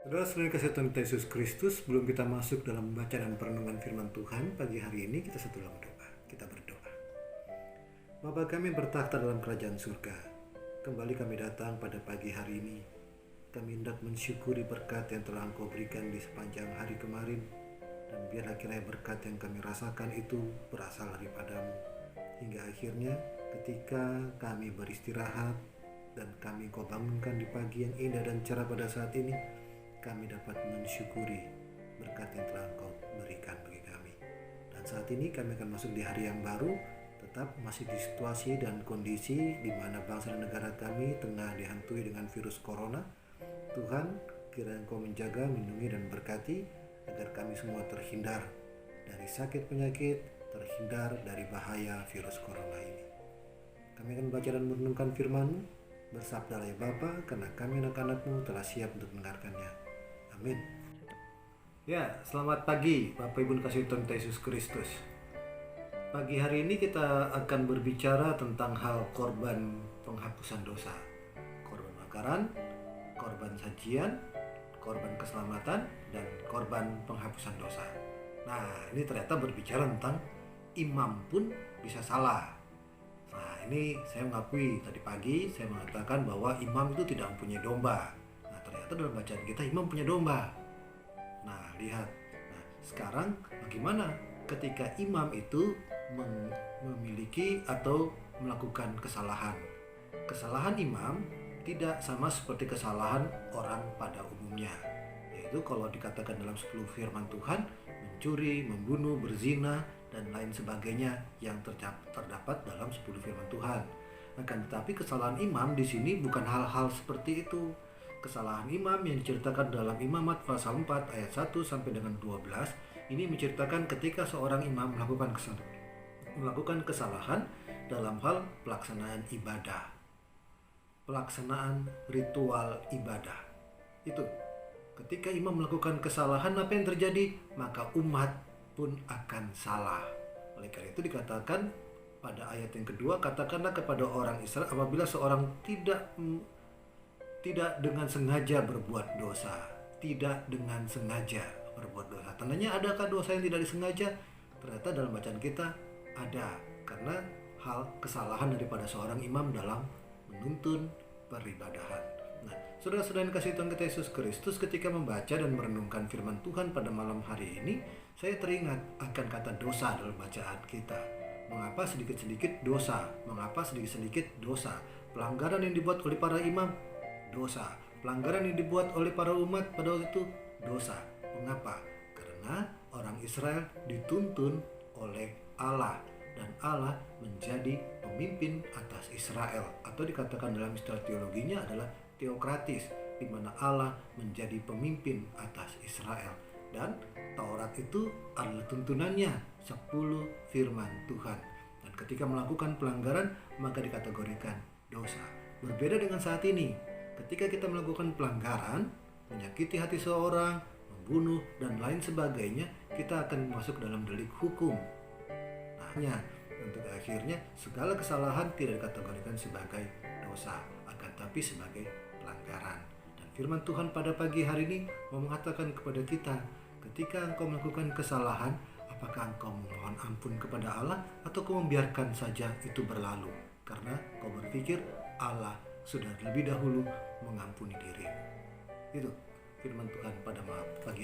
Saudara-saudara kasih Tuhan kita Yesus Kristus, sebelum kita masuk dalam membaca dan perenungan firman Tuhan pagi hari ini, kita satu dalam doa. Kita berdoa. Bapa kami bertakhta dalam kerajaan surga, kembali kami datang pada pagi hari ini. Kami hendak mensyukuri berkat yang telah Engkau berikan di sepanjang hari kemarin, dan biarlah kiranya berkat yang kami rasakan itu berasal daripadamu. Hingga akhirnya ketika kami beristirahat dan kami Engkau bangunkan di pagi yang indah dan cerah pada saat ini, kami dapat mensyukuri berkat yang telah Engkau berikan bagi kami. Dan saat ini kami akan masuk di hari yang baru, tetap masih di situasi dan kondisi di mana bangsa dan negara kami tengah dihantui dengan virus corona. Tuhan, kiranya Engkau menjaga, melindungi dan berkati agar kami semua terhindar dari sakit penyakit, terhindar dari bahaya virus corona ini. Kami akan baca dan merenungkan firman-Mu. Bersabdalah ya Bapa, karena kami anak-anak-Mu telah siap untuk mendengarkannya. Amin. Ya, selamat pagi Bapak Ibu kasih Tuhan Yesus Kristus. Pagi hari ini kita akan berbicara tentang hal korban penghapusan dosa. Korban bakaran, korban sajian, korban keselamatan, dan korban penghapusan dosa. Nah, ini ternyata berbicara tentang imam pun bisa salah. Nah, ini saya mengakui tadi pagi saya mengatakan bahwa imam itu tidak mempunyai domba. Nah, ternyata dalam bacaan kita imam punya domba. Nah, lihat. Nah, sekarang bagaimana ketika imam itu memiliki atau melakukan kesalahan? Kesalahan imam tidak sama seperti kesalahan orang pada umumnya. Yaitu kalau dikatakan dalam 10 firman Tuhan, mencuri, membunuh, berzina, dan lain sebagainya yang terdapat dalam 10 firman Tuhan. Akan tetapi kesalahan imam di sini bukan hal-hal seperti itu. Kesalahan imam yang diceritakan dalam Imamat pasal 4 ayat 1 sampai dengan 12 ini menceritakan ketika seorang imam melakukan kesalahan dalam hal pelaksanaan ibadah, pelaksanaan ritual ibadah. Itu ketika imam melakukan kesalahan, apa yang terjadi? Maka umat pun akan salah. Oleh karena itu dikatakan pada ayat yang kedua, katakanlah kepada orang Israel apabila seorang tidak dengan sengaja berbuat dosa. Tidak dengan sengaja berbuat dosa. Tandanya adakah dosa yang tidak disengaja? Ternyata dalam bacaan kita ada, karena hal kesalahan daripada seorang imam dalam menuntun peribadahan. Nah, saudara-saudara yang kasih Tuhan kita Yesus Kristus, ketika membaca dan merenungkan firman Tuhan pada malam hari ini, saya teringat akan kata dosa dalam bacaan kita. Mengapa sedikit-sedikit dosa? Mengapa sedikit-sedikit dosa? Pelanggaran yang dibuat oleh para imam, dosa. Pelanggaran yang dibuat oleh para umat pada waktu itu, dosa. Mengapa? Karena orang Israel dituntun oleh Allah, dan Allah menjadi pemimpin atas Israel, atau dikatakan dalam istilah teologinya adalah teokratis, di mana Allah menjadi pemimpin atas Israel. Dan Taurat itu adalah tuntunannya 10 firman Tuhan. Dan ketika melakukan pelanggaran, maka dikategorikan dosa. Berbeda dengan saat ini, ketika kita melakukan pelanggaran, menyakiti hati seorang, membunuh, dan lain sebagainya, kita akan masuk dalam delik hukum. Nah, untuk akhirnya segala kesalahan tidak dikategorikan sebagai dosa, akan tapi sebagai pelanggaran. Dan firman Tuhan pada pagi hari ini mau mengatakan kepada kita, ketika engkau melakukan kesalahan, apakah engkau memohon ampun kepada Allah atau kau membiarkan saja itu berlalu? Karena kau berpikir Allah sudah lebih dahulu mengampuni dirimu. Itu firman Tuhan pada pagi